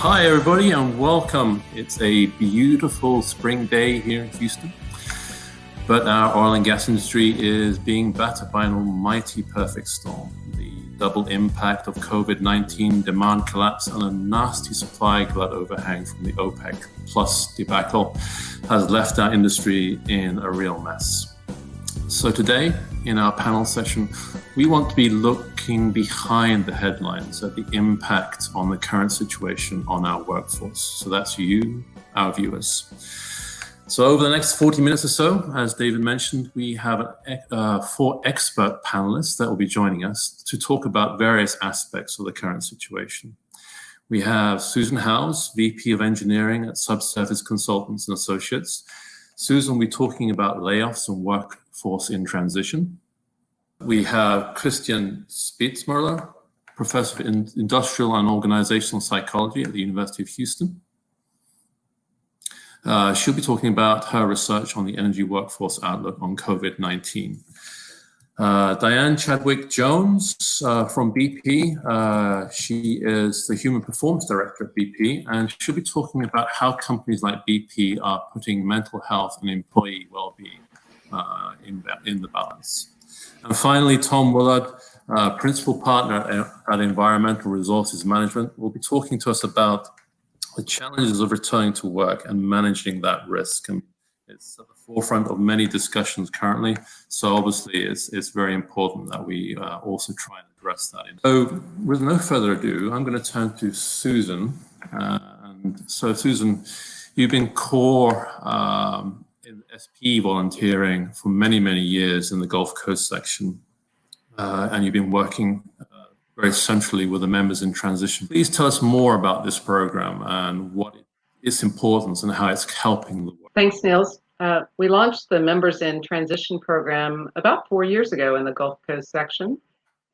Hi everybody and welcome. It's a beautiful spring day here in Houston, but our oil and gas industry is being battered by an almighty perfect storm. The double impact of COVID-19 demand collapse and a nasty supply glut overhang from the OPEC plus debacle has left our industry in a real mess. So today, in our panel session, we want to be looking behind the headlines at the impact on the current situation on our workforce. So that's you, our viewers. So over the next 40 minutes or so, as David mentioned, we have 4 expert panelists that will be joining us to talk about various aspects of the current situation. We have Susan Howes, VP of Engineering at Subsurface Consultants and Associates. Susan will be talking about layoffs and workforce in transition. We have Christiane Spitzmueller, Professor of Industrial and Organizational Psychology at the University of Houston. She'll be talking about her research on the energy workforce outlook on COVID-19. Diane Chadwick-Jones from BP. She is the Human Performance Director at BP, and she'll be talking about how companies like BP are putting mental health and employee well-being in the balance. And finally, Tom Woollard, Principal Partner at Environmental Resources Management, will be talking to us about the challenges of returning to work and managing that risk. And it's at the forefront of many discussions currently, so obviously it's very important that we also try and address that. So with no further ado, I'm going to turn to Susan. And so Susan, you've been core in SPE volunteering for many, many years in the Gulf Coast section, and you've been working very centrally with the members in transition. Please tell us more about this program and what its importance and how it's helping the work. Thanks, Nils. We launched the Members in Transition program about 4 years ago in the Gulf Coast section,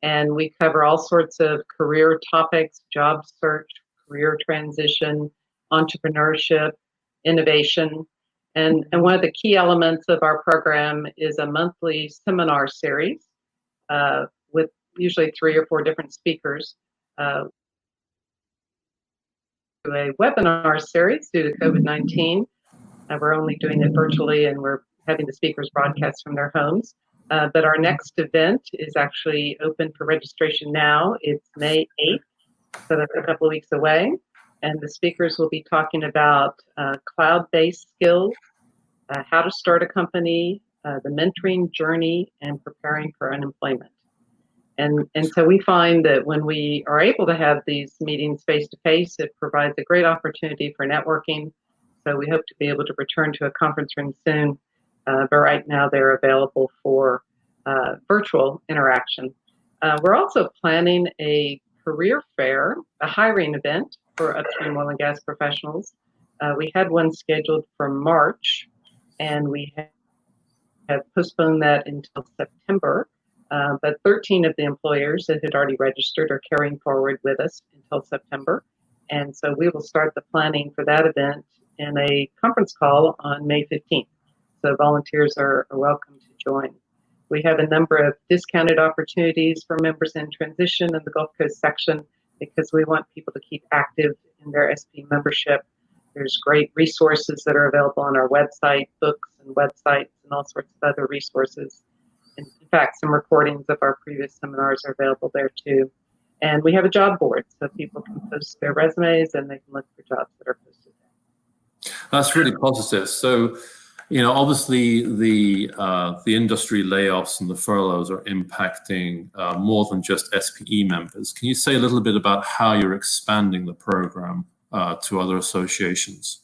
and we cover all sorts of career topics, job search, career transition, entrepreneurship, innovation. And one of the key elements of our program is a monthly seminar series with usually 3 or 4 different speakers. A webinar series due to COVID-19. We're only doing it virtually, and we're having the speakers broadcast from their homes. But our next event is actually open for registration now. It's May 8th, so that's a couple of weeks away. And the speakers will be talking about cloud-based skills, how to start a company, the mentoring journey, and preparing for unemployment. And so we find that when we are able to have these meetings face-to-face, it provides a great opportunity for networking. So we hope to be able to return to a conference room soon, but right now they're available for virtual interaction. We're also planning a career fair, a hiring event for upstream oil and gas professionals. We had one scheduled for March, and we have postponed that until September. But 13 of the employers that had already registered are carrying forward with us until September. And so we will start the planning for that event in a conference call on May 15th. So volunteers are welcome to join. We have a number of discounted opportunities for members in transition in the Gulf Coast section because we want people to keep active in their SP membership. There's great resources that are available on our website, books and websites and all sorts of other resources. In fact, some recordings of our previous seminars are available there too. And we have a job board, so people can post their resumes and they can look for jobs that are posted there. That's really positive. So, obviously the industry layoffs and the furloughs are impacting more than just SPE members. Can you say a little bit about how you're expanding the program to other associations?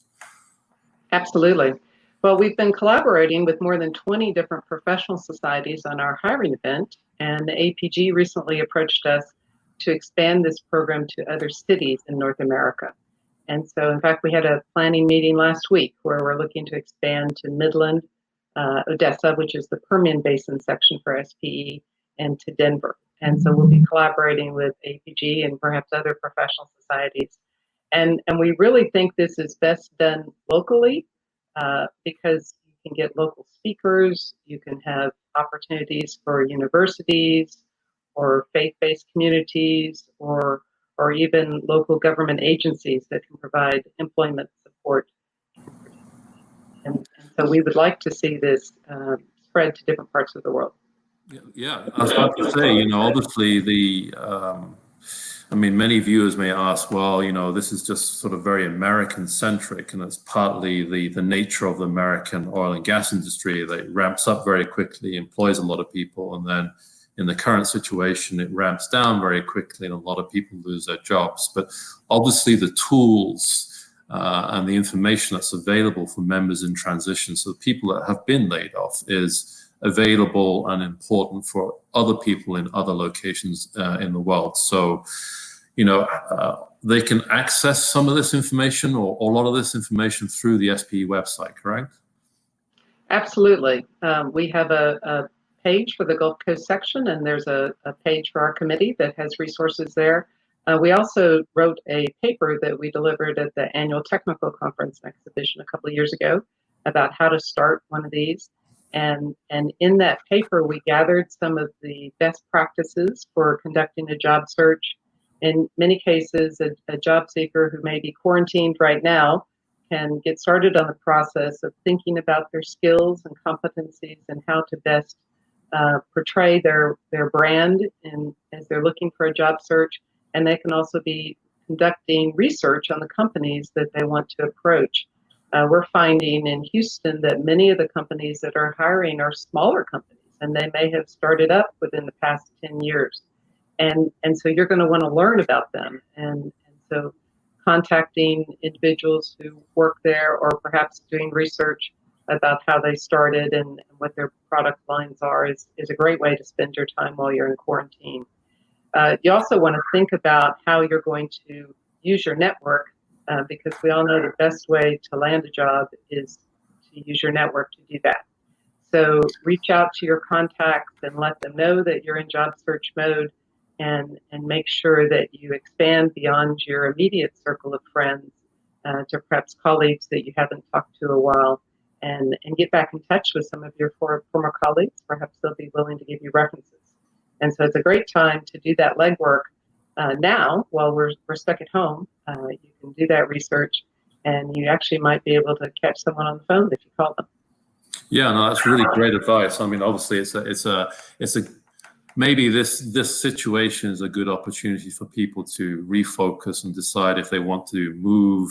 Absolutely. Well, we've been collaborating with more than 20 different professional societies on our hiring event, and the APG recently approached us to expand this program to other cities in North America. And so, in fact, we had a planning meeting last week where we're looking to expand to Midland, Odessa, which is the Permian Basin section for SPE, and to Denver. And so we'll be collaborating with APG and perhaps other professional societies. And we really think this is best done locally because you can get local speakers, you can have opportunities for universities or faith-based communities or or even local government agencies that can provide employment support. And so we would like to see this spread to different parts of the world. Yeah, I was about to say, obviously many viewers may ask, well, this is just sort of very American-centric, and it's partly the nature of the American oil and gas industry that it ramps up very quickly, employs a lot of people, and then in the current situation, it ramps down very quickly, and a lot of people lose their jobs. But obviously the tools and the information that's available for members in transition, so the people that have been laid off, is available and important for other people in other locations in the world. So, they can access some of this information or a lot of this information through the SPE website, correct? Absolutely. We have a page for the Gulf Coast section, and there's a page for our committee that has resources there. We also wrote a paper that we delivered at the annual technical conference and exhibition a couple of years ago about how to start one of these. And in that paper, we gathered some of the best practices for conducting a job search. In many cases, a job seeker who may be quarantined right now can get started on the process of thinking about their skills and competencies and how to best portray their brand as they're looking for a job search. And they can also be conducting research on the companies that they want to approach. We're finding in Houston that many of the companies that are hiring are smaller companies, and they may have started up within the past 10 years. And so you're going to want to learn about them. And so contacting individuals who work there, or perhaps doing research about how they started and what their product lines are is a great way to spend your time while you're in quarantine. You also want to think about how you're going to use your network, because we all know the best way to land a job is to use your network to do that. So reach out to your contacts and let them know that you're in job search mode, and make sure that you expand beyond your immediate circle of friends to perhaps colleagues that you haven't talked to a while, and get back in touch with some of your former colleagues. Perhaps they'll be willing to give you references. And so it's a great time to do that legwork now while we're stuck at home. You can do that research, and you actually might be able to catch someone on the phone if you call them. Yeah, no, that's really great advice. I mean, obviously, it's a maybe this situation is a good opportunity for people to refocus and decide if they want to move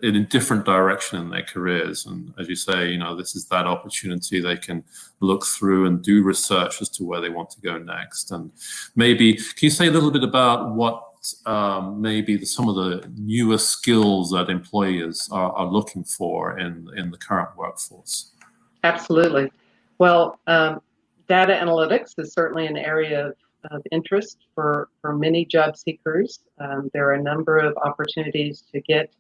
in a different direction in their careers. And as you say, this is that opportunity. They can look through and do research as to where they want to go next. And maybe, can you say a little bit about what maybe some of the newer skills that employers are looking for in the current workforce? Absolutely. Well, data analytics is certainly an area of interest for many job seekers. There are a number of opportunities to get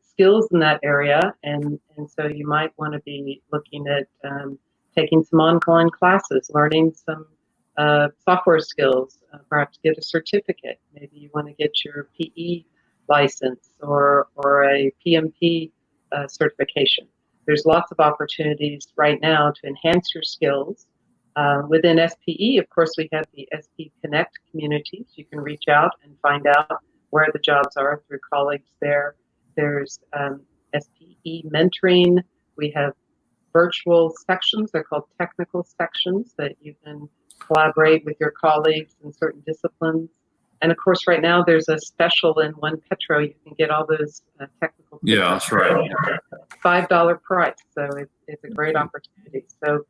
skills in that area, and so you might want to be looking at taking some online classes, learning some software skills, perhaps get a certificate. Maybe you want to get your PE license or a PMP certification. There's lots of opportunities right now to enhance your skills. Within SPE, of course, we have the SP Connect communities. You can reach out and find out where the jobs are through colleagues there. There's SPE mentoring. We have virtual sections. They're called technical sections that you can collaborate with your colleagues in certain disciplines. And of course, right now there's a special in One Petro. You can get all those technical. Yeah, that's right. $5 price. So it's a great opportunity. So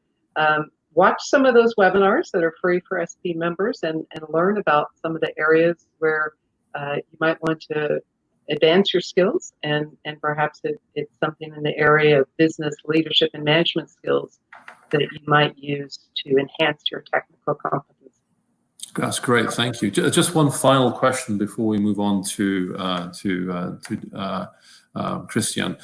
watch some of those webinars that are free for SP members and learn about some of the areas where you might want to advance your skills, and perhaps it's something in the area of business leadership and management skills that you might use to enhance your technical competence. That's great, thank you. Just one final question before we move on to Christiane.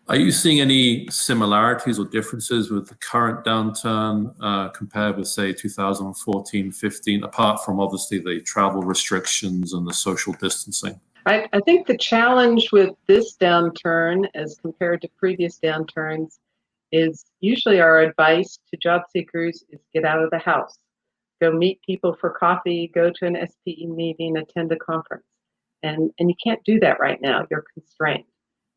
Are you seeing any similarities or differences with the current downturn compared with, say, 2014-15, apart from obviously the travel restrictions and the social distancing? I think the challenge with this downturn as compared to previous downturns is usually our advice to job seekers is get out of the house. go meet people for coffee, go to an SPE meeting, attend a conference. And you can't do that right now. You're constrained.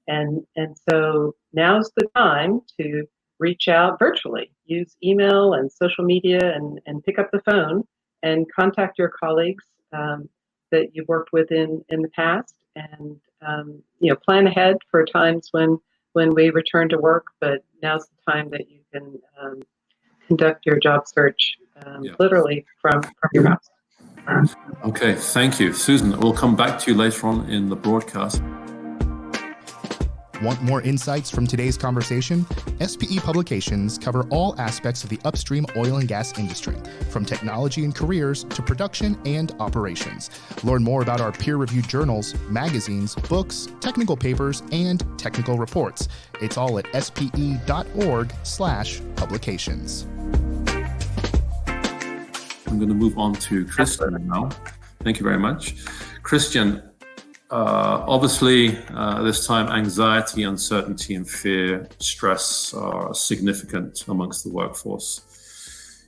And so now's the time to reach out virtually, use email and social media, and pick up the phone and contact your colleagues that you've worked with in the past, and plan ahead for times when we return to work. But now's the time that you can conduct your job search literally from your house. Okay, thank you, Susan. We'll come back to you later on in the broadcast. Want more insights from today's conversation? SPE publications cover all aspects of the upstream oil and gas industry, from technology and careers to production and operations. Learn more about our peer-reviewed journals, magazines, books, technical papers, and technical reports. It's all at spe.org/publications. I'm going to move on to Christiane now. Thank you very much. Christiane, obviously, this time, anxiety, uncertainty, and fear, stress are significant amongst the workforce.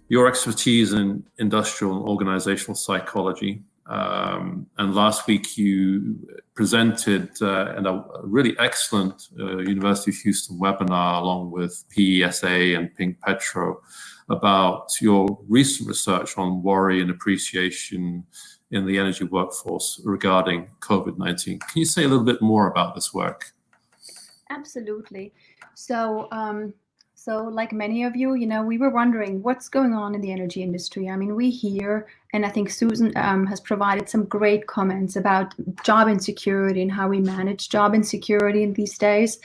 Your expertise in industrial and organizational psychology, and last week you presented in a really excellent University of Houston webinar along with PESA and Pink Petro about your recent research on worry and appreciation in the energy workforce regarding COVID-19. Can you say a little bit more about this work? Absolutely. So like many of you, we were wondering what's going on in the energy industry. I mean, we hear, and I think Susan has provided some great comments about job insecurity and how we manage job insecurity in these days,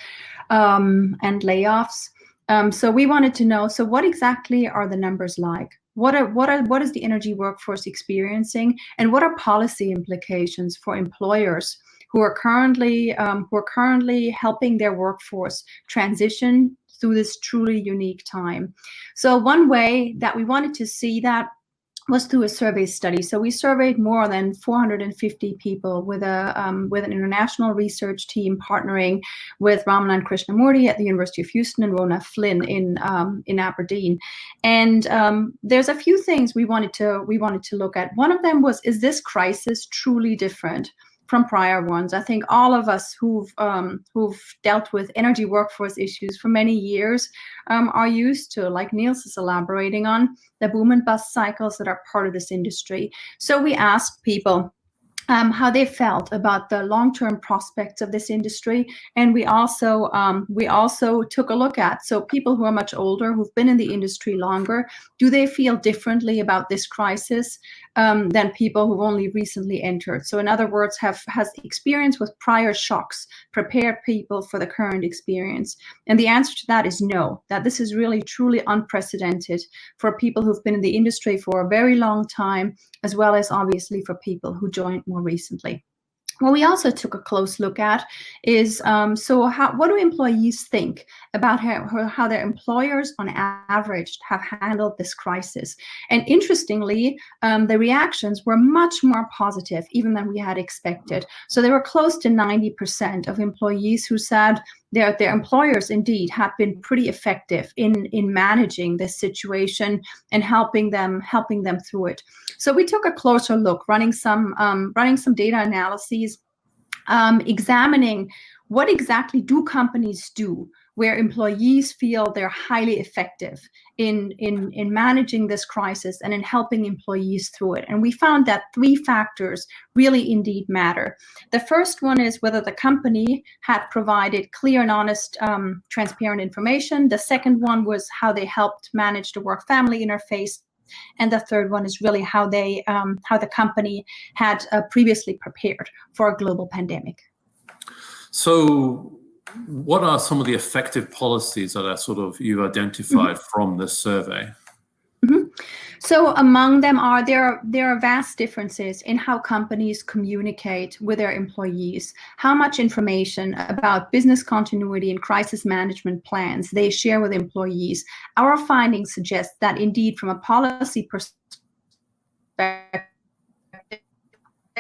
and layoffs. So we wanted to know, so what exactly are the numbers like? What is the energy workforce experiencing, and what are policy implications for employers who are currently helping their workforce transition through this truly unique time? So one way that we wanted to see that was through a survey study. So we surveyed more than 450 people with an international research team partnering with Ramanan Krishnamurti at the University of Houston and Rona Flynn in Aberdeen. And there's a few things we wanted to look at. One of them was, is this crisis truly different from prior ones? I think all of us who've dealt with energy workforce issues for many years are used to, like Nils is elaborating on, the boom and bust cycles that are part of this industry. So we asked people how they felt about the long-term prospects of this industry, and we also took a look at, so people who are much older, who've been in the industry longer, do they feel differently about this crisis than people who've only recently entered? So in other words, has experience with prior shocks prepared people for the current experience? And the answer to that is no, that this is really truly unprecedented for people who've been in the industry for a very long time, as well as obviously for people who joined more recently. What we also took a close look at is, what do employees think about how their employers on average have handled this crisis? And interestingly, the reactions were much more positive even than we had expected. So there were close to 90% of employees who said their employers indeed have been pretty effective in managing this situation and helping them through it. So we took a closer look, running some data analyses, examining what exactly do companies do where employees feel they're highly effective in managing this crisis and in helping employees through it. And we found that 3 factors really indeed matter. The first one is whether the company had provided clear and honest, transparent information. The second one was how they helped manage the work-family interface. And the third one is really how the company had previously prepared for a global pandemic. So what are some of the effective policies that are you've identified from this survey? Mm-hmm. So among them there are vast differences in how companies communicate with their employees, how much information about business continuity and crisis management plans they share with employees. Our findings suggest that indeed, from a policy perspective,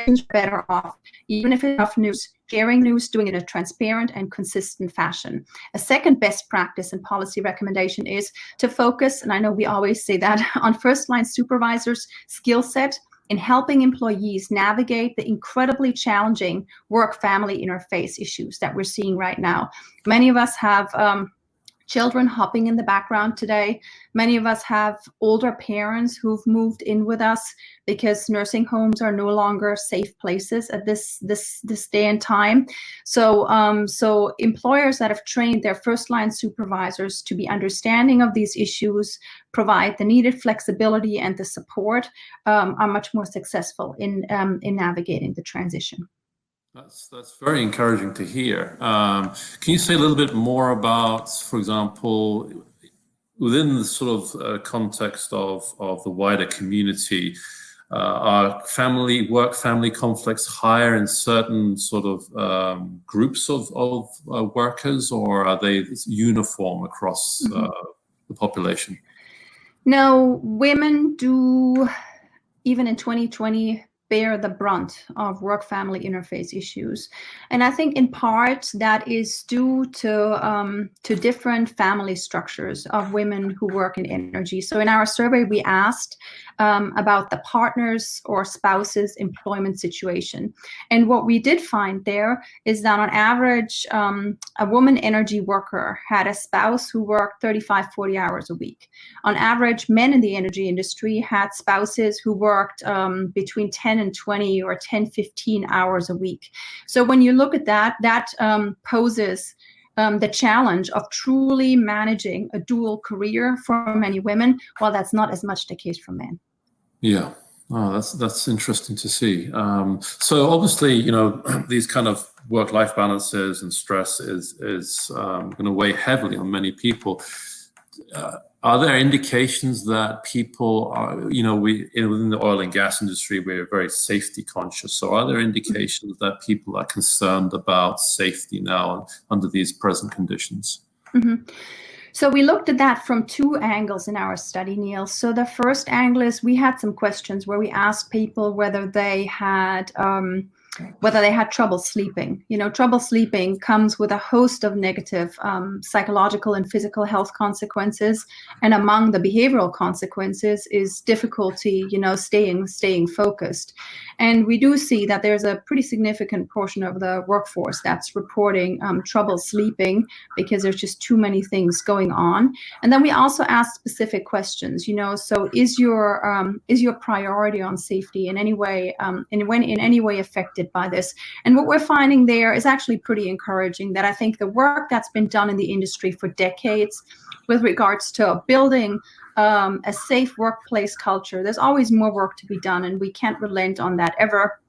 organizations are better off, even if it's tough news, sharing news, doing it in a transparent and consistent fashion. A second best practice and policy recommendation is to focus, and I know we always say that, on first-line supervisors' skill set in helping employees navigate the incredibly challenging work-family interface issues that we're seeing right now. Many of us have children hopping in the background today. Many of us have older parents who've moved in with us because nursing homes are no longer safe places at this day and time. So employers that have trained their first-line supervisors to be understanding of these issues, provide the needed flexibility and the support, are much more successful in navigating the transition. That's very encouraging to hear. Can you say a little bit more about, for example, within the sort of context of the wider community, are work-family conflicts higher in certain sort of groups of workers, or are they uniform across the population? No, women do, even in 2020, bear the brunt of work-family interface issues. And I think in part that is due to different family structures of women who work in energy. So in our survey, we asked about the partner's or spouse's employment situation. And what we did find there is that on average, a woman energy worker had a spouse who worked 35, 40 hours a week. On average, men in the energy industry had spouses who worked between 10 and 20 or 10, 15 hours a week. So when you look at that, that poses the challenge of truly managing a dual career for many women, while that's not as much the case for men. Yeah. Oh, that's interesting to see. So obviously, these kind of work-life balances and stress is going to weigh heavily on many people. Are there indications that people are, within the oil and gas industry, we're very safety conscious. So are there indications that people are concerned about safety now under these present conditions? Mm-hmm. So we looked at that from two angles in our study, Nils. So the first angle is we had some questions where we asked people whether they had trouble sleeping. Trouble sleeping comes with a host of negative psychological and physical health consequences. And among the behavioral consequences is difficulty, staying focused. And we do see that there's a pretty significant portion of the workforce that's reporting trouble sleeping because there's just too many things going on. And then we also ask specific questions, so is your priority on safety in any way, in any way affected by this? And what we're finding there is actually pretty encouraging, that I think the work that's been done in the industry for decades with regards to building a safe workplace culture, there's always more work to be done, and we can't relent on that ever.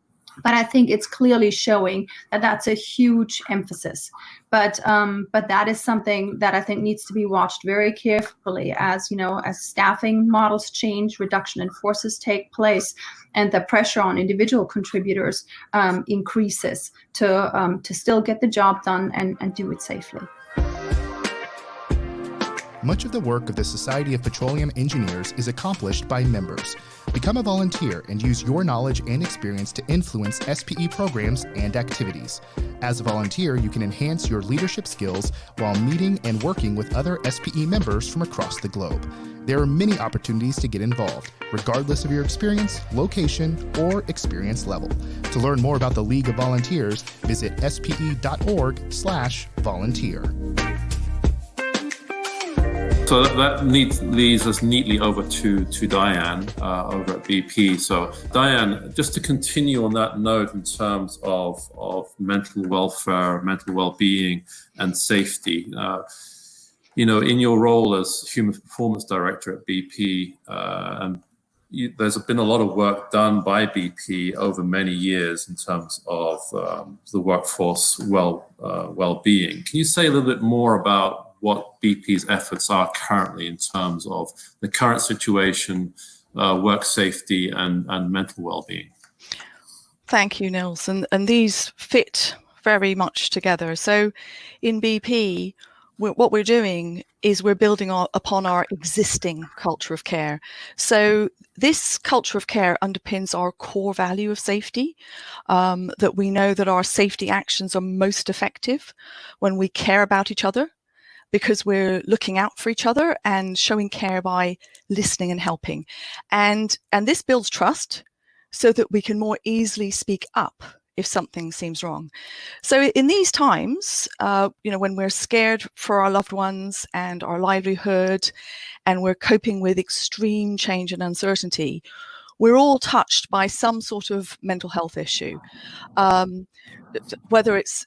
But I think it's clearly showing that that's a huge emphasis. But that is something that I think needs to be watched very carefully as staffing models change, reduction in forces take place, and the pressure on individual contributors increases to still get the job done and do it safely. Much of the work of the Society of Petroleum Engineers is accomplished by members. Become a volunteer and use your knowledge and experience to influence SPE programs and activities. As a volunteer, you can enhance your leadership skills while meeting and working with other SPE members from across the globe. There are many opportunities to get involved, regardless of your experience, location, or experience level. To learn more about the League of Volunteers, visit spe.org/volunteer. So that leads us neatly over to Diane over at BP. So Diane, just to continue on that note in terms of mental welfare, mental well-being, and safety, in your role as Human Performance Director at BP, there's been a lot of work done by BP over many years in terms of the workforce well-being. Can you say a little bit more about what BP's efforts are currently in terms of the current situation, work safety, and mental well-being? Thank you, Nils. And these fit very much together. So in BP, what we're doing is we're building upon our existing culture of care. So this culture of care underpins our core value of safety, that we know that our safety actions are most effective when we care about each other, because we're looking out for each other and showing care by listening and helping. And this builds trust so that we can more easily speak up if something seems wrong. So in these times, when we're scared for our loved ones and our livelihood, and we're coping with extreme change and uncertainty, we're all touched by some sort of mental health issue. Whether it's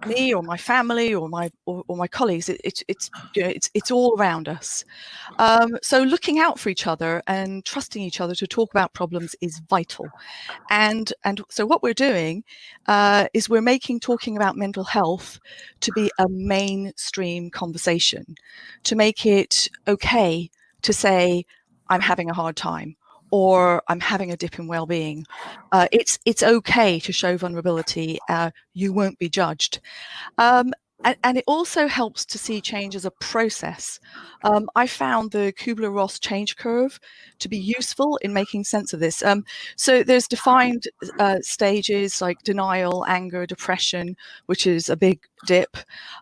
me or my family or my colleagues, it's all around us. So looking out for each other and trusting each other to talk about problems is vital. And so what we're doing is we're making talking about mental health to be a mainstream conversation, to make it okay to say, I'm having a hard time, or I'm having a dip in well-being. It's okay to show vulnerability. You won't be judged. And it also helps to see change as a process. I found the Kubler-Ross change curve to be useful in making sense of this. So there's defined stages like denial, anger, depression, which is a big dip,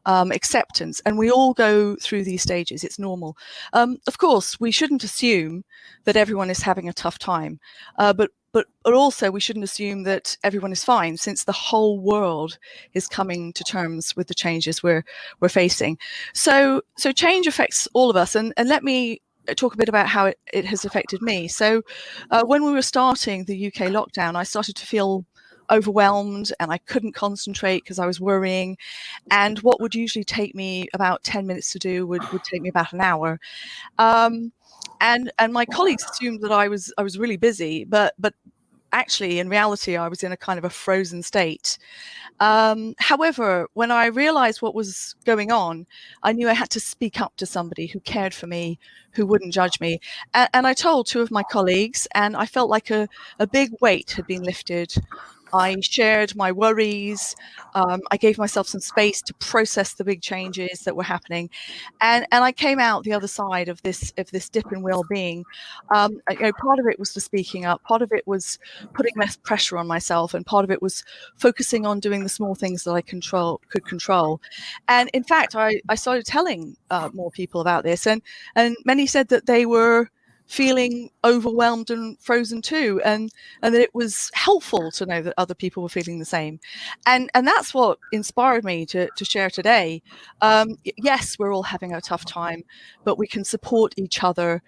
acceptance, and we all go through these stages. It's normal. Of course, we shouldn't assume that everyone is having a tough time, but also we shouldn't assume that everyone is fine, since the whole world is coming to terms with the changes we're facing. So change affects all of us, and let me talk a bit about how it has affected me. So when we were starting the UK lockdown, I started to feel overwhelmed, and I couldn't concentrate because I was worrying, and what would usually take me about 10 minutes to do would take me about an hour. And my colleagues assumed that I was really busy, but actually, in reality, I was in a kind of a frozen state. However, when I realized what was going on, I knew I had to speak up to somebody who cared for me, who wouldn't judge me. And I told two of my colleagues, and I felt like a big weight had been lifted. I shared my worries. I gave myself some space to process the big changes that were happening, and I came out the other side of this dip in well-being. Part of it was the speaking up, part of it was putting less pressure on myself, and part of it was focusing on doing the small things that I could control. And in fact, I started telling more people about this, and many said that they were feeling overwhelmed and frozen too, and that it was helpful to know that other people were feeling the same, and that's what inspired me to share today. Yes, we're all having a tough time, but we can support each other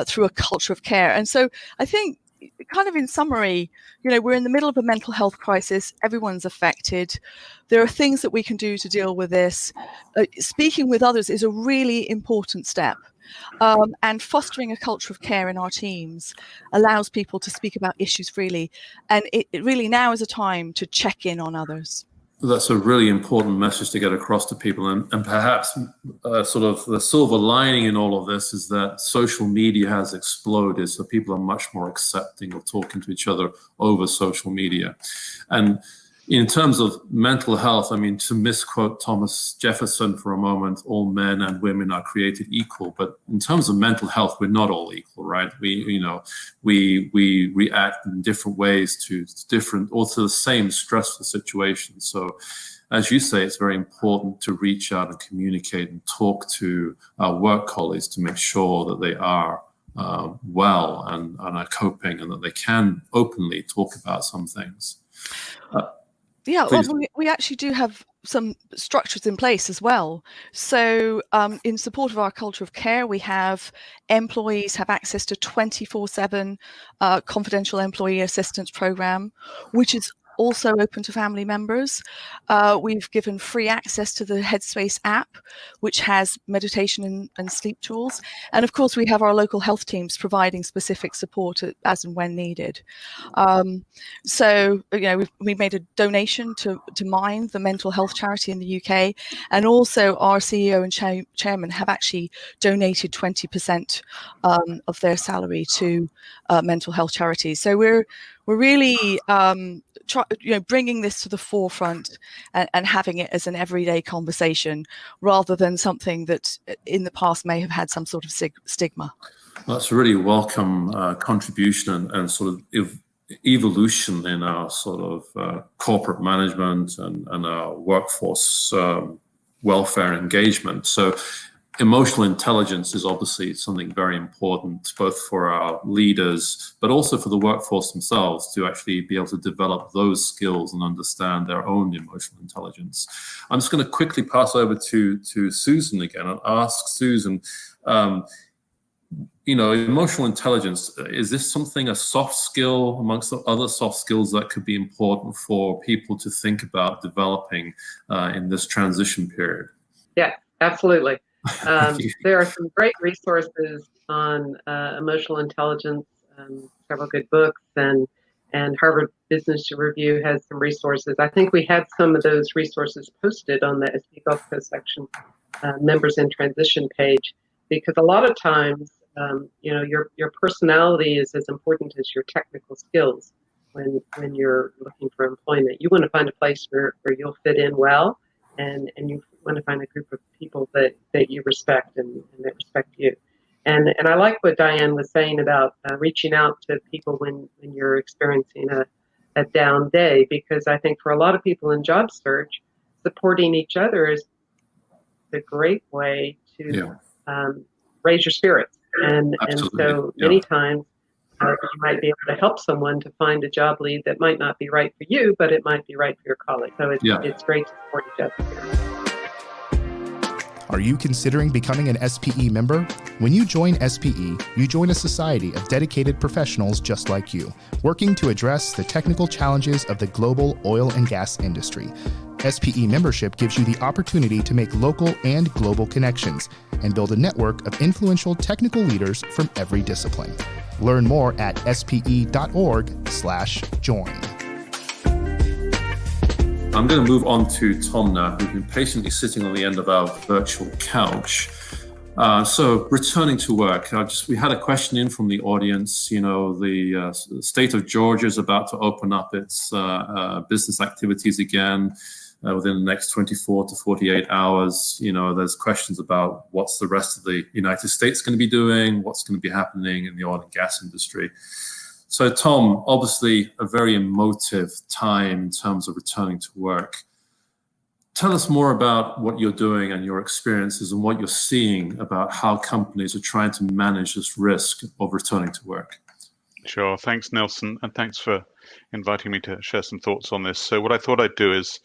through a culture of care. And so I think, kind of in summary, we're in the middle of a mental health crisis. Everyone's affected. There are things that we can do to deal with this. Speaking with others is a really important step. And fostering a culture of care in our teams allows people to speak about issues freely. And it really now is a time to check in on others. That's a really important message to get across to people. And perhaps sort of the silver lining in all of this is that social media has exploded. So people are much more accepting of talking to each other over social media. And in terms of mental health, I mean, to misquote Thomas Jefferson for a moment, all men and women are created equal. But in terms of mental health, we're not all equal, right? We react in different ways to different, or to the same stressful situations. So, as you say, it's very important to reach out and communicate and talk to our work colleagues to make sure that they are well and are coping, and that they can openly talk about some things. Yeah, well, we actually do have some structures in place as well. So in support of our culture of care, we have employees have access to 24/7 confidential employee assistance program, which is also open to family members. We've given free access to the Headspace app, which has meditation and sleep tools. And of course, we have our local health teams providing specific support as and when needed. So, we've made a donation to Mind, the mental health charity in the UK. And also our CEO and chairman have actually donated 20% of their salary to mental health charities. So we're really bringing this to the forefront and having it as an everyday conversation rather than something that in the past may have had some sort of stigma. That's a really welcome contribution and sort of evolution in our sort of corporate management and our workforce welfare engagement. So emotional intelligence is obviously something very important, both for our leaders, but also for the workforce themselves to actually be able to develop those skills and understand their own emotional intelligence. I'm just going to quickly pass over to Susan again and ask Susan, emotional intelligence, is this a soft skill amongst the other soft skills that could be important for people to think about developing in this transition period? Yeah, absolutely. There are some great resources on emotional intelligence, several good books, and Harvard Business Review has some resources. I think we had some of those resources posted on the SPE Gulf Coast section members in transition page, because a lot of times, your personality is as important as your technical skills when you're looking for employment. You want to find a place where you'll fit in well, and you want to find a group of people that you respect and that respect you. And I like what Diane was saying about reaching out to people when you're experiencing a down day, because I think for a lot of people in job search, supporting each other is a great way to raise your spirits. And so many times you might be able to help someone to find a job lead that might not be right for you, but it might be right for your colleague. So it's great to support each other. Are you considering becoming an SPE member? When you join SPE, you join a society of dedicated professionals just like you, working to address the technical challenges of the global oil and gas industry. SPE membership gives you the opportunity to make local and global connections and build a network of influential technical leaders from every discipline. Learn more at spe.org/join. I'm going to move on to Tom now, who's been patiently sitting on the end of our virtual couch. So returning to work, we had a question in from the audience. The state of Georgia is about to open up its business activities again within the next 24 to 48 hours. There's questions about what's the rest of the United States going to be doing, what's going to be happening in the oil and gas industry. So Tom, obviously a very emotive time in terms of returning to work. Tell us more about what you're doing and your experiences and what you're seeing about how companies are trying to manage this risk of returning to work. Sure. Thanks, Nils, and thanks for inviting me to share some thoughts on this. So what I thought I'd do is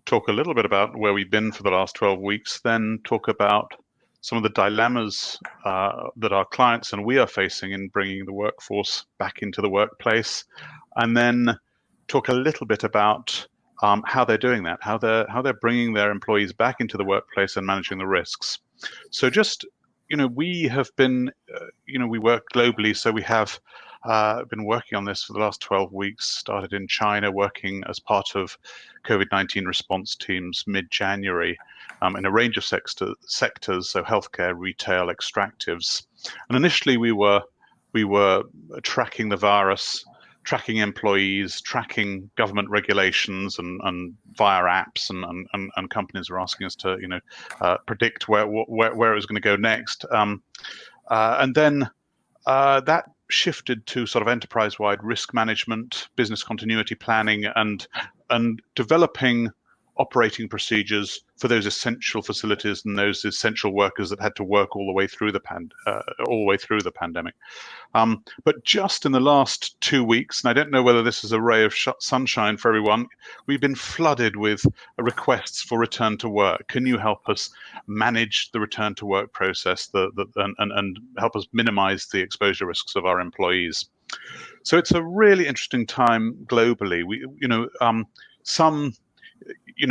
talk a little bit about where we've been for the last 12 weeks, then talk about some of the dilemmas that our clients and we are facing in bringing the workforce back into the workplace, and then talk a little bit about how they're doing that, how they're bringing their employees back into the workplace and managing the risks. So just, we have been, we work globally, so we have been working on this for the last 12 weeks, started in China, working as part of COVID-19 response teams mid-January in a range of sectors, so healthcare, retail, extractives. And initially we were tracking the virus, tracking employees, tracking government regulations and via apps, and companies were asking us to predict where it was going to go next. And then that shifted to sort of enterprise-wide risk management, business continuity planning, and developing operating procedures for those essential facilities and those essential workers that had to work all the way through the pandemic. But just in the last 2 weeks, and I don't know whether this is a ray of sunshine for everyone, we've been flooded with requests for return to work. Can you help us manage the return to work process and help us minimize the exposure risks of our employees? So it's a really interesting time globally.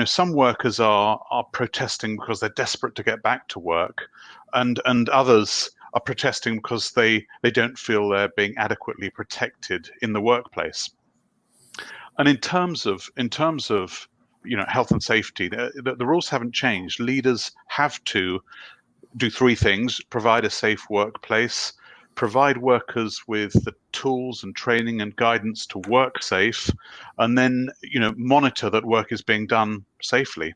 Some workers are protesting because they're desperate to get back to work, and others are protesting because they don't feel they're being adequately protected in the workplace. And in terms of health and safety, the rules haven't changed. Leaders have to do three things: provide a safe workplace, provide workers with the tools and training and guidance to work safe, and then monitor that work is being done safely.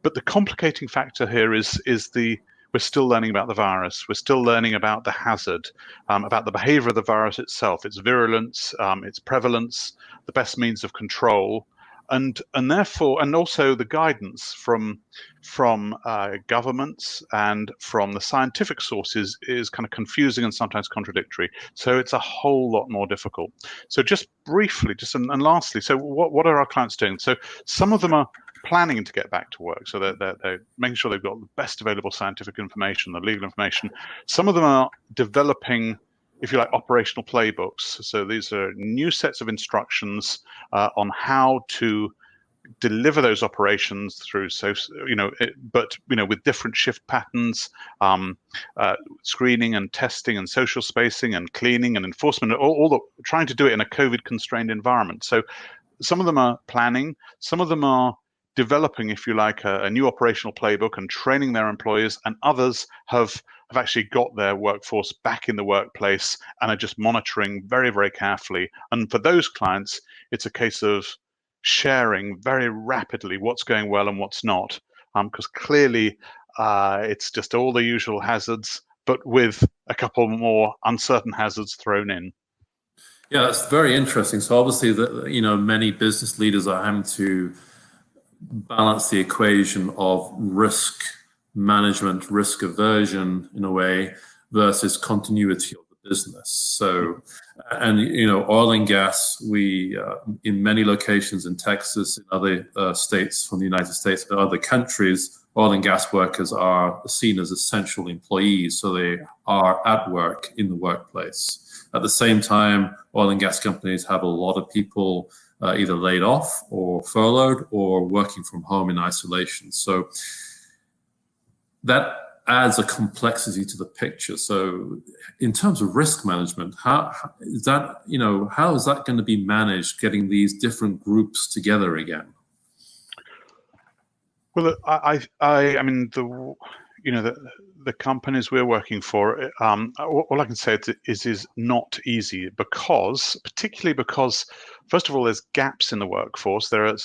But the complicating factor here is we're still learning about the virus. We're still learning about the hazard, about the behavior of the virus itself, its virulence, its prevalence, the best means of control, and therefore, and also the guidance from governments and from the scientific sources is kind of confusing and sometimes contradictory. So it's a whole lot more difficult. So just briefly, and lastly, so what are our clients doing? So some of them are planning to get back to work, so they're making sure they've got the best available scientific information, the legal information. Some of them are developing, if you like, operational playbooks. So these are new sets of instructions on how to deliver those operations through, with different shift patterns, screening and testing and social spacing and cleaning and enforcement, trying to do it in a COVID-constrained environment. So some of them are planning, some of them are developing, if you like, a new operational playbook and training their employees, and others have actually got their workforce back in the workplace and are just monitoring very, very carefully. And for those clients, it's a case of sharing very rapidly what's going well and what's not, because clearly it's just all the usual hazards, but with a couple more uncertain hazards thrown in. Yeah, that's very interesting. So obviously, many business leaders are having to balance the equation of risk management, risk aversion in a way, versus continuity of the business. So, and oil and gas, we in many locations in Texas, in other states from the United States, and other countries, oil and gas workers are seen as essential employees, so they are at work in the workplace. At the same time, oil and gas companies have a lot of people either laid off or furloughed or working from home in isolation. So that adds a complexity to the picture. So in terms of risk management, how is that going to be managed, getting these different groups together again? Well, I mean, the companies we're working for, all I can say is not easy, particularly because, first of all, there's gaps in the workforce. There are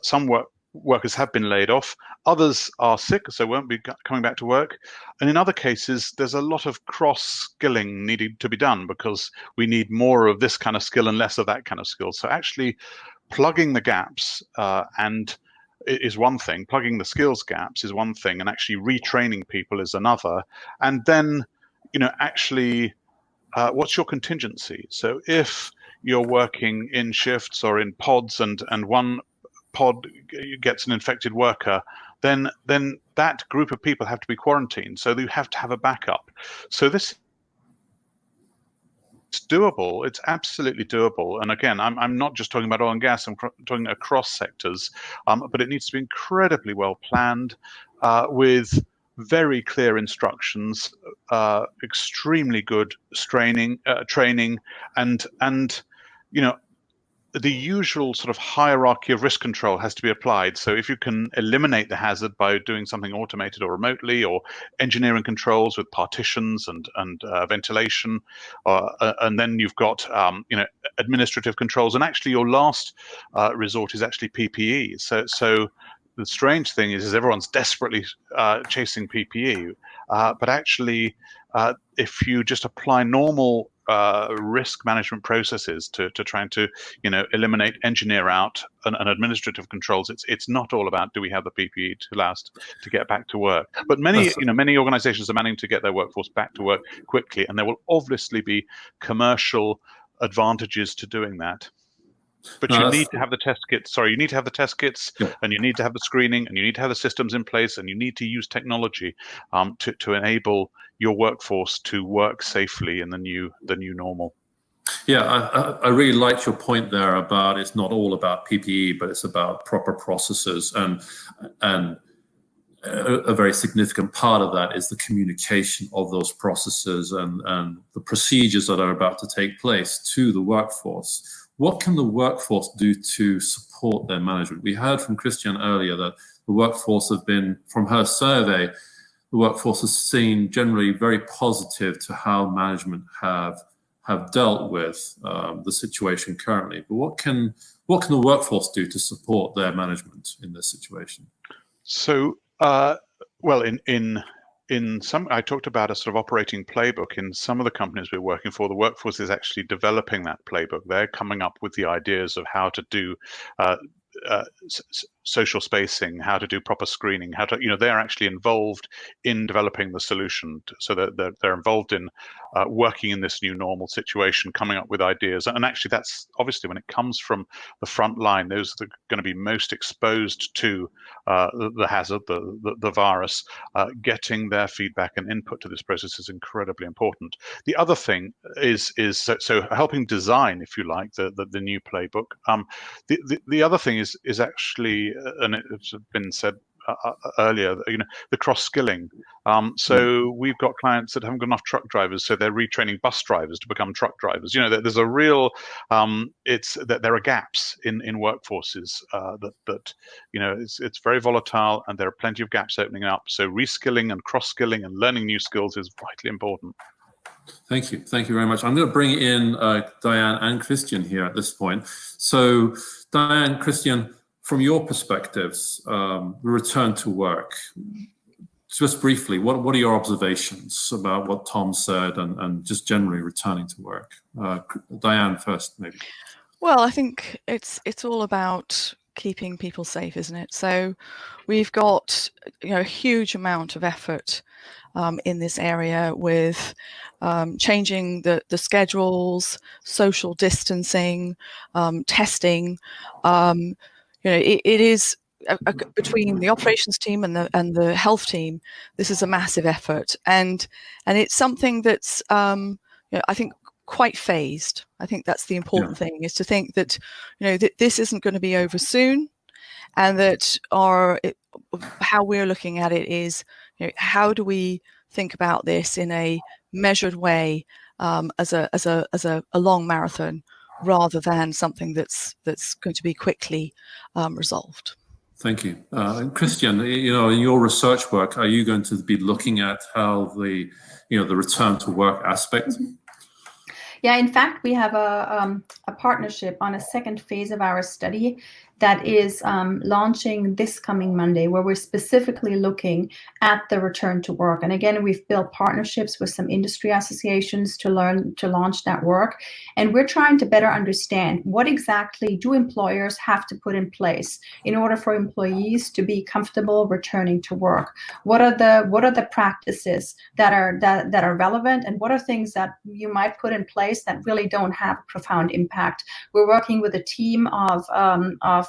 some workers have been laid off, others are sick, so won't be coming back to work. And in other cases, there's a lot of cross-skilling needed to be done because we need more of this kind of skill and less of that kind of skill. So actually plugging the gaps is one thing, plugging the skills gaps is one thing, and actually retraining people is another. And then, actually, what's your contingency? So if you're working in shifts or in pods and one pod gets an infected worker, then that group of people have to be quarantined. So you have to have a backup. So this it's doable. It's absolutely doable. And again, I'm not just talking about oil and gas. I'm talking across sectors, but it needs to be incredibly well planned, with very clear instructions, extremely good training, and the usual sort of hierarchy of risk control has to be applied. So if you can eliminate the hazard by doing something automated or remotely, or engineering controls with partitions and ventilation, and then you've got administrative controls, and actually your last resort is actually PPE. So the strange thing is everyone's desperately chasing PPE, but actually if you just apply normal risk management processes to trying to eliminate, engineer out and administrative controls, it's not all about do we have the PPE to last to get back to work. But many organizations are managing to get their workforce back to work quickly, and there will obviously be commercial advantages to doing that. But you need to have the test kits. You need to have the test kits, and you need to have the screening, and you need to have the systems in place, and you need to use technology to enable your workforce to work safely in the new normal. Yeah, I really liked your point there about it's not all about PPE, but it's about proper processes, and a very significant part of that is the communication of those processes and the procedures that are about to take place to the workforce. What can the workforce do to support their management? We heard from Christiane earlier that the workforce have been, from her survey, the the workforce has seen generally very positive to how management have dealt with the situation currently. But what can the workforce do to support their management in this situation? So, well, in some, I talked about a sort of operating playbook. In some of the companies we're working for, the workforce is actually developing that playbook. They're coming up with the ideas of how to do social spacing, how to do proper screening, how to, they're actually involved in developing the solution. So that they're involved in working in this new normal situation, coming up with ideas. And actually, that's obviously when it comes from the front line, those are going to be most exposed to the hazard, the virus. Getting their feedback and input to this process is incredibly important. The other thing is so helping design, if you like, the new playbook. The other thing is actually, and it's been said earlier, the cross-skilling. So we've got clients that haven't got enough truck drivers, so they're retraining bus drivers to become truck drivers. There's a real, it's that there are gaps in workforces that it's very volatile, and there are plenty of gaps opening up. So reskilling and cross-skilling and learning new skills is vitally important. Thank you very much. I'm going to bring in Diane and Christiane here at this point. So Diane, Christiane, from your perspectives, return to work, just briefly, what are your observations about what Tom said and just generally returning to work? Diane first, maybe. Well, I think it's all about keeping people safe, isn't it? So we've got a huge amount of effort in this area with changing the schedules, social distancing, testing. It is between the operations team and the health team. This is a massive effort, and it's something that's I think quite phased. I think that's the important thing, is to think that that this isn't going to be over soon, and that how we're looking at it is how do we think about this in a measured way, as a long marathon, rather than something that's going to be quickly resolved. Thank you. Christiane, in your research work, are you going to be looking at how the return to work aspect? Mm-hmm. Yeah, in fact, we have a partnership on a second phase of our study that is launching this coming Monday, where we're specifically looking at the return to work. And again, we've built partnerships with some industry associations to launch that work. And we're trying to better understand what exactly do employers have to put in place in order for employees to be comfortable returning to work. What are the practices that are relevant, and what are things that you might put in place that really don't have a profound impact? We're working with a team of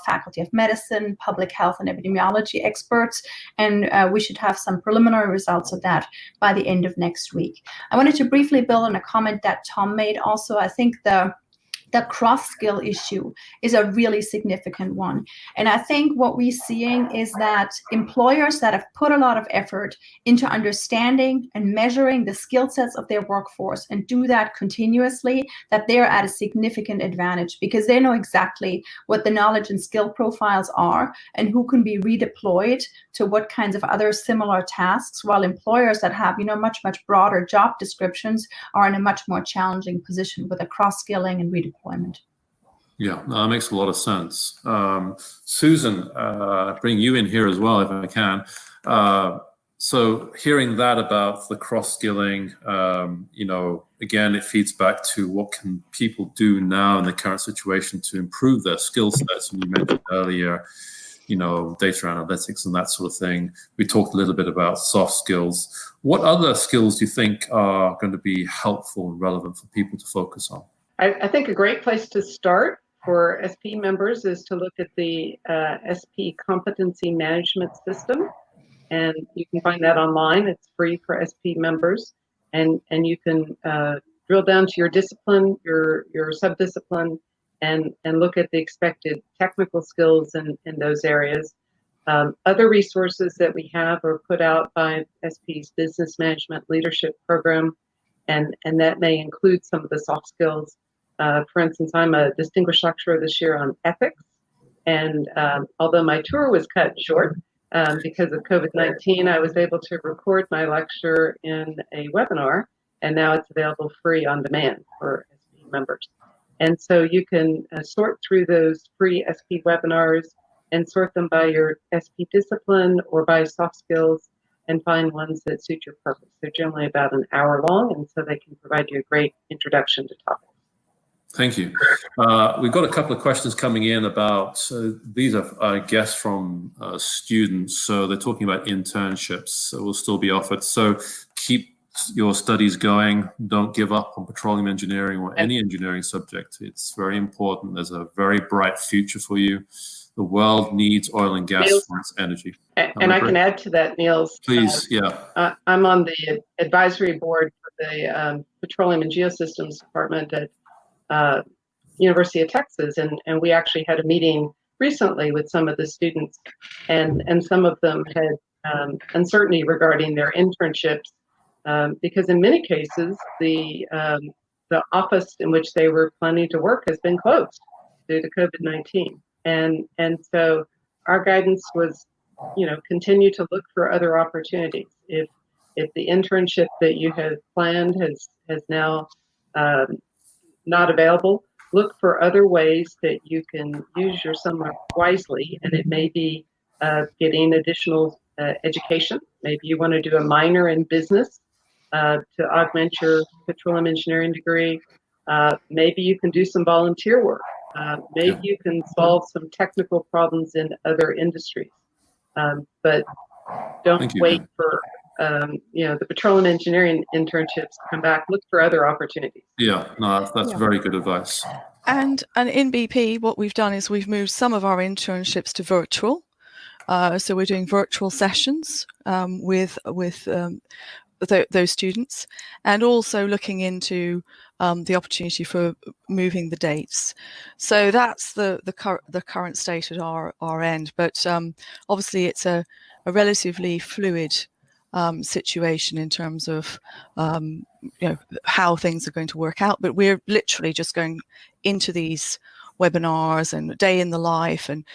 Faculty of Medicine, public health and epidemiology experts, and we should have some preliminary results of that by the end of next week. I wanted to briefly build on a comment that Tom made also. I think the cross-skill issue is a really significant one. And I think what we're seeing is that employers that have put a lot of effort into understanding and measuring the skill sets of their workforce and do that continuously, that they're at a significant advantage, because they know exactly what the knowledge and skill profiles are and who can be redeployed to what kinds of other similar tasks, while employers that have much broader job descriptions are in a much more challenging position with a cross-skilling and redeployment. Yeah, that makes a lot of sense. Susan, bring you in here as well, if I can. So hearing that about the cross-skilling, again, it feeds back to what can people do now in the current situation to improve their skill sets. And you mentioned earlier, data analytics and that sort of thing. We talked a little bit about soft skills. What other skills do you think are going to be helpful and relevant for people to focus on? I think a great place to start for SPE members is to look at the SPE Competency Management System, and you can find that online. It's free for SPE members, and you can drill down to your discipline, your subdiscipline, and look at the expected technical skills in those areas. Other resources that we have are put out by SPE's Business Management Leadership Program, and that may include some of the soft skills. For instance, I'm a distinguished lecturer this year on ethics, and although my tour was cut short, Because of COVID-19, I was able to record my lecture in a webinar, and now it's available free on demand for SPE members. And so you can sort through those free SPE webinars and sort them by your SPE discipline or by soft skills and find ones that suit your purpose. They're generally about an hour long, and so they can provide you a great introduction to topics. Thank you. We've got a couple of questions coming in about, these are, I guess, from students. So they're talking about internships. So will still be offered. So keep your studies going. Don't give up on petroleum engineering or any engineering subject. It's very important. There's a very bright future for you. The world needs oil and gas for its energy. And I can add to that, Nils. Please, yeah. I'm on the advisory board for the Petroleum and Geosystems Department at University of Texas, and we actually had a meeting recently with some of the students, and some of them had uncertainty regarding their internships, because in many cases the office in which they were planning to work has been closed due to COVID-19, and so our guidance was, continue to look for other opportunities. If the internship that you have planned has now not available, look for other ways that you can use your summer wisely, and it may be getting additional education. Maybe you want to do a minor in business to augment your petroleum engineering degree. Maybe you can do some volunteer work. Maybe you can solve some technical problems in other industries. But don't wait for the petroleum engineering internships to come back. Look for other opportunities. Yeah, no, that's very good advice. And in BP, what we've done is we've moved some of our internships to virtual. So we're doing virtual sessions with those students, and also looking into the opportunity for moving the dates. So that's the current state at our end. But obviously, it's a relatively fluid situation in terms of how things are going to work out. But we're literally just going into these webinars and day in the life and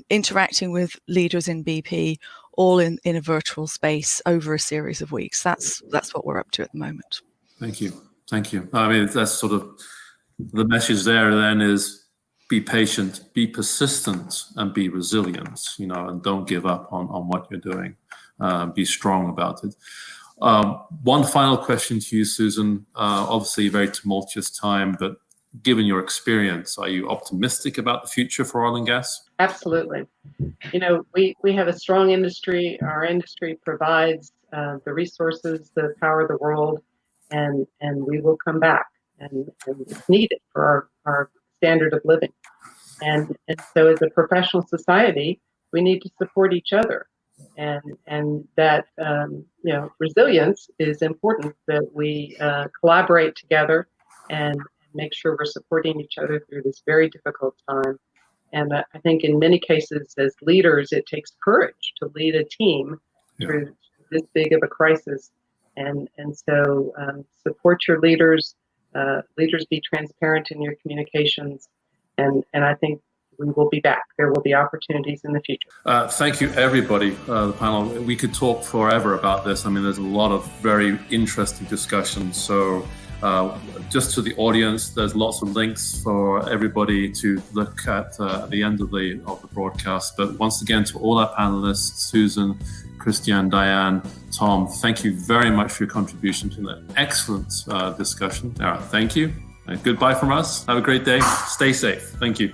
interacting with leaders in BP, all in a virtual space over a series of weeks. That's what we're up to at the moment. Thank you. I mean, that's sort of the message there then is be patient, be persistent, and be resilient, and don't give up on what you're doing. Be strong about it. One final question to you, Susan. Obviously, a very tumultuous time, but given your experience, are you optimistic about the future for oil and gas? Absolutely. We have a strong industry. Our industry provides the resources that power the world, and we will come back, and it's needed for our standard of living. And so as a professional society, we need to support each other. And that, resilience is important, that we collaborate together and make sure we're supporting each other through this very difficult time. And I think in many cases as leaders, it takes courage to lead a team through this big of a crisis. And so support your leaders, leaders be transparent in your communications. And I think we will be back. There will be opportunities in the future. Thank you, everybody. The panel, we could talk forever about this. I mean, there's a lot of very interesting discussions. So just to the audience, there's lots of links for everybody to look at the end of the broadcast. But once again, to all our panelists, Susan, Christiane, Diane, Tom, thank you very much for your contribution to an excellent discussion. All right, thank you. Goodbye from us. Have a great day. Stay safe. Thank you.